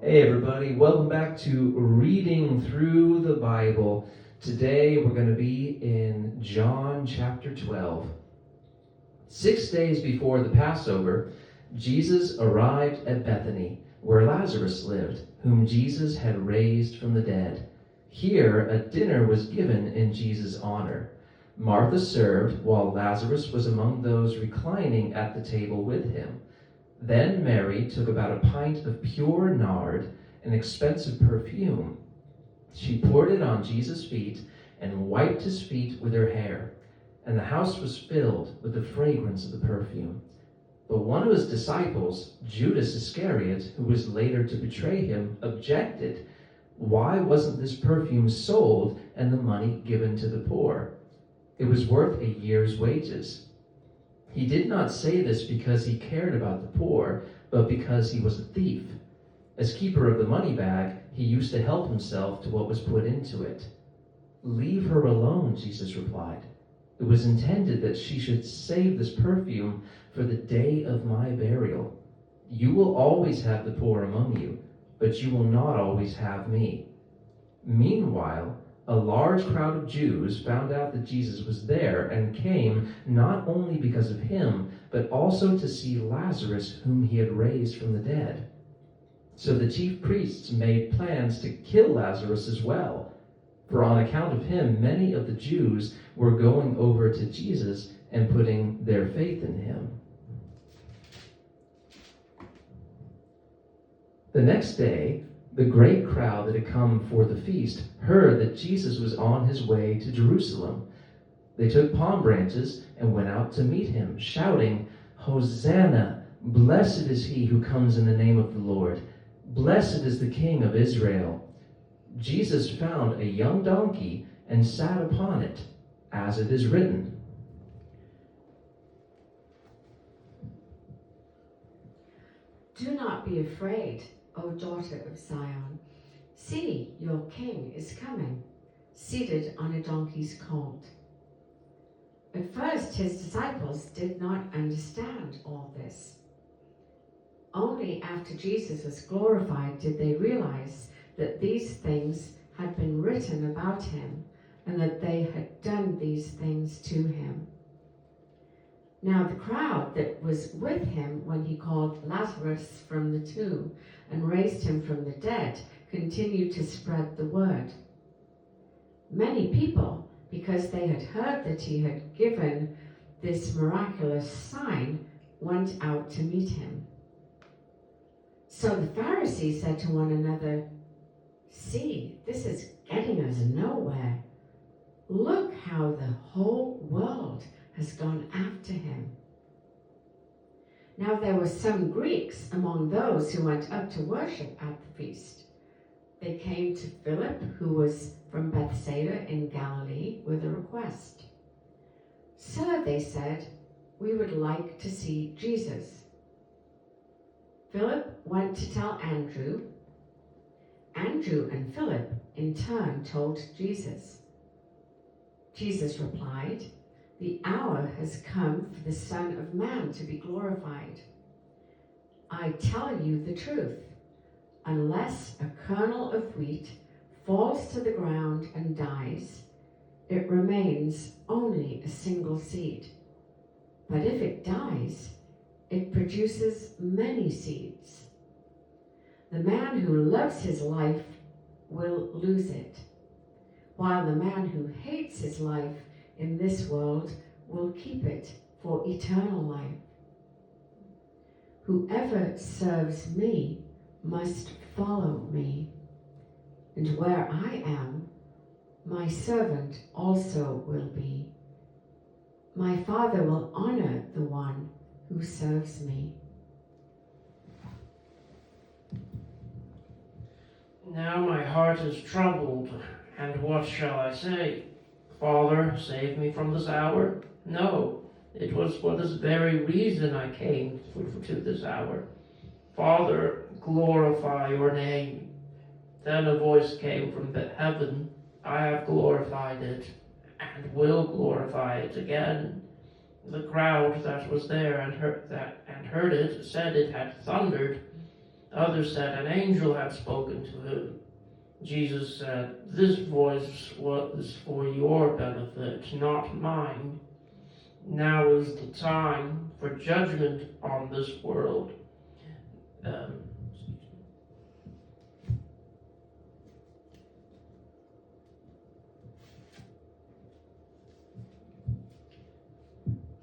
Hey everybody, welcome back to Reading Through the Bible. Today we're going to be in John chapter 12. 6 days before the Passover, Jesus arrived at Bethany, where Lazarus lived, whom Jesus had raised from the dead. Here a dinner was given in Jesus' honor. Martha served, while Lazarus was among those reclining at the table with him. Then Mary took about a pint of pure nard, an expensive perfume. She poured it on Jesus' feet and wiped his feet with her hair, and the house was filled with the fragrance of the perfume. But one of his disciples, Judas Iscariot, who was later to betray him, objected. Why wasn't this perfume sold and the money given to the poor? It was worth a year's wages. He did not say this because he cared about the poor, but because he was a thief. As keeper of the money bag, he used to help himself to what was put into it. Leave her alone, Jesus replied. It was intended that she should save this perfume for the day of my burial. You will always have the poor among you, but you will not always have me. Meanwhile, a large crowd of Jews found out that Jesus was there and came not only because of him, but also to see Lazarus, whom he had raised from the dead. So the chief priests made plans to kill Lazarus as well, for on account of him, many of the Jews were going over to Jesus and putting their faith in him. The next day, the great crowd that had come for the feast heard that Jesus was on his way to Jerusalem. They took palm branches and went out to meet him, shouting, "Hosanna! Blessed is he who comes in the name of the Lord. Blessed is the King of Israel." Jesus found a young donkey and sat upon it, as it is written. Do not be afraid, O daughter of Zion. See, your king is coming, seated on a donkey's colt. At first, his disciples did not understand all this. Only after Jesus was glorified did they realize that these things had been written about him and that they had done these things to him. Now the crowd that was with him when he called Lazarus from the tomb and raised him from the dead continued to spread the word. Many people, because they had heard that he had given this miraculous sign, went out to meet him. So the Pharisees said to one another, "See, this is getting us nowhere. Look how the whole world has gone after him." Now there were some Greeks among those who went up to worship at the feast. They came to Philip, who was from Bethsaida in Galilee, with a request. "Sir," they said, "we would like to see Jesus." Philip went to tell Andrew. Andrew and Philip in turn told Jesus. Jesus replied, "The hour has come for the Son of Man to be glorified. I tell you the truth. Unless a kernel of wheat falls to the ground and dies, it remains only a single seed. But if it dies, it produces many seeds. The man who loves his life will lose it, while the man who hates his life in this world will keep it for eternal life. Whoever serves me must follow me, and where I am, my servant also will be. My Father will honor the one who serves me." Now my heart is troubled, and what shall I say? Father, save me from this hour? No, it was for this very reason I came to this hour. Father, glorify your name. Then a voice came from heaven. I have glorified it, and will glorify it again. The crowd that was there and heard it said it had thundered. Others said an angel had spoken to him. Jesus said, "This voice was for your benefit, not mine. Now is the time for judgment on this world."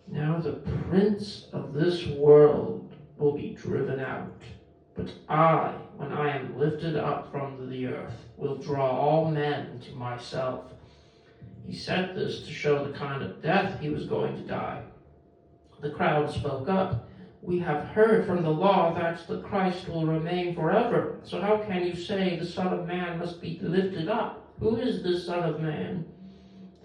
Now the prince of this world will be driven out. But I, when I am lifted up from the earth, will draw all men to myself. He said this to show the kind of death he was going to die. The crowd spoke up. "We have heard from the law that the Christ will remain forever. So how can you say the Son of Man must be lifted up? Who is this Son of Man?"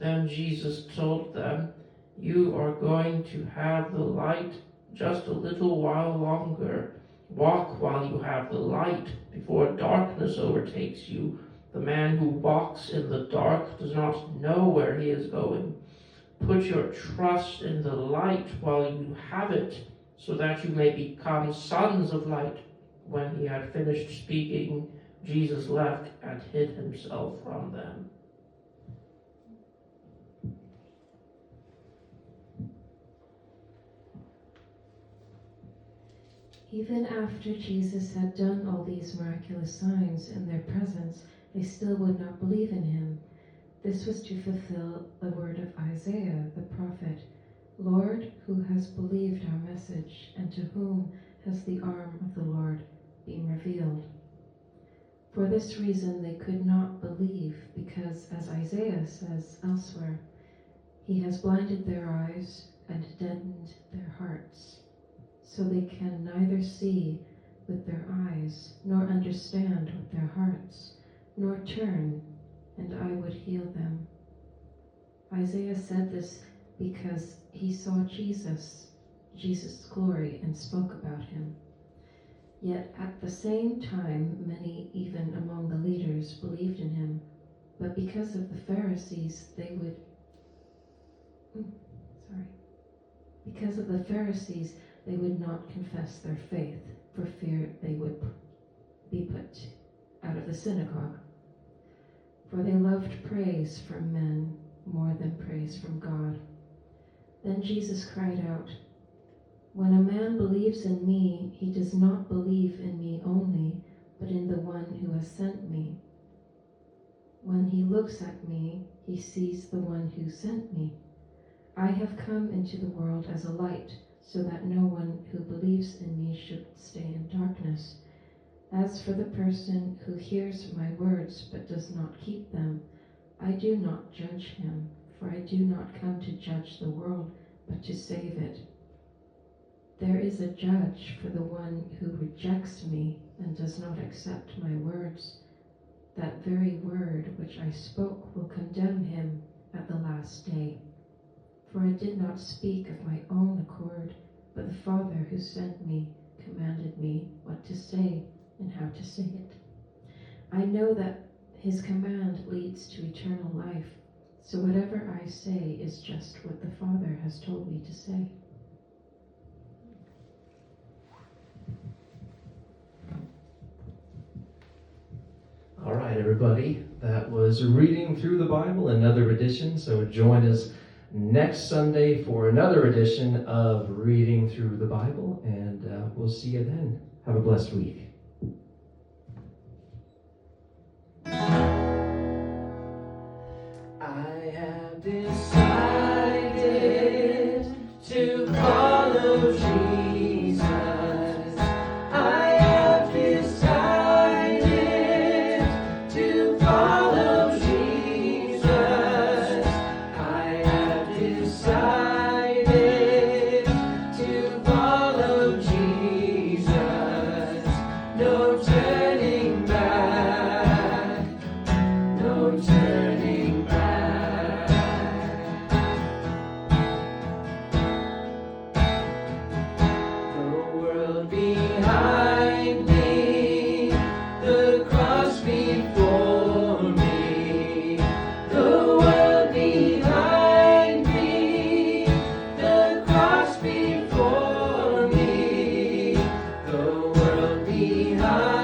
Then Jesus told them, "You are going to have the light just a little while longer. Walk while you have the light, before darkness overtakes you. The man who walks in the dark does not know where he is going. Put your trust in the light while you have it, so that you may become sons of light." When he had finished speaking, Jesus left and hid himself from them. Even after Jesus had done all these miraculous signs in their presence, they still would not believe in him. This was to fulfill the word of Isaiah the prophet, "Lord, who has believed our message, and to whom has the arm of the Lord been revealed?" For this reason they could not believe, because, as Isaiah says elsewhere, "He has blinded their eyes and deadened their hearts, so they can neither see with their eyes, nor understand with their hearts, nor turn, and I would heal them." Isaiah said this because he saw Jesus' glory, and spoke about him. Yet at the same time, many, even among the leaders, believed in him, but because of the Pharisees, they would not confess their faith, for fear they would be put out of the synagogue. For they loved praise from men more than praise from God. Then Jesus cried out, "When a man believes in me, he does not believe in me only, but in the one who has sent me. When he looks at me, he sees the one who sent me. I have come into the world as a light, so that no one who believes in me should stay in darkness. As for the person who hears my words but does not keep them, I do not judge him, for I do not come to judge the world, but to save it. There is a judge for the one who rejects me and does not accept my words. That very word which I spoke will condemn him at the last day. For I did not speak of my own accord, but the Father who sent me commanded me what to say and how to say it. I know that his command leads to eternal life, so whatever I say is just what the Father has told me to say." All right, everybody. That was Reading Through the Bible, another edition. So join us next Sunday for another edition of Reading Through the Bible, and we'll see you then. Have a blessed week. I have decided to follow Jesus. I have decided to follow Jesus. I have decided to follow Jesus. behind.